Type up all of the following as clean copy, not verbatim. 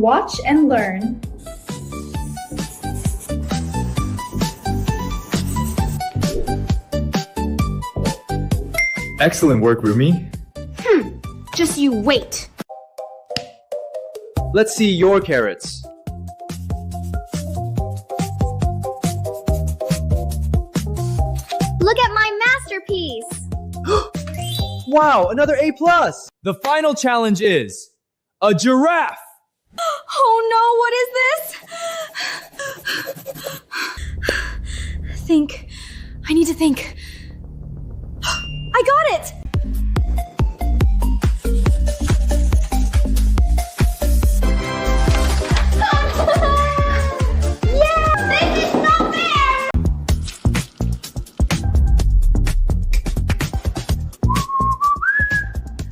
Watch and learn. Excellent work, Rumi. Just you wait. Let's see your carrots. Look at my masterpiece. Wow, another A+. The final challenge is a giraffe. Oh no, what is this? Think. I need to think. I got it! Yeah! This is not fair!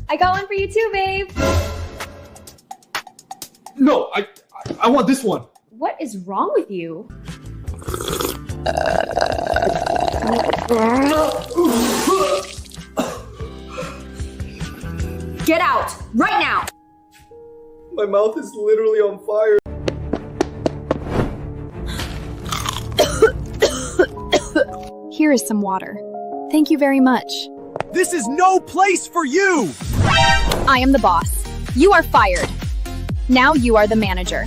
I got one for you too, babe. No, I want this one. What is wrong with you? Get out! Right now! My mouth is literally on fire. Here is some water. Thank you very much. This is no place for you! I am the boss. You are fired. Now you are the manager.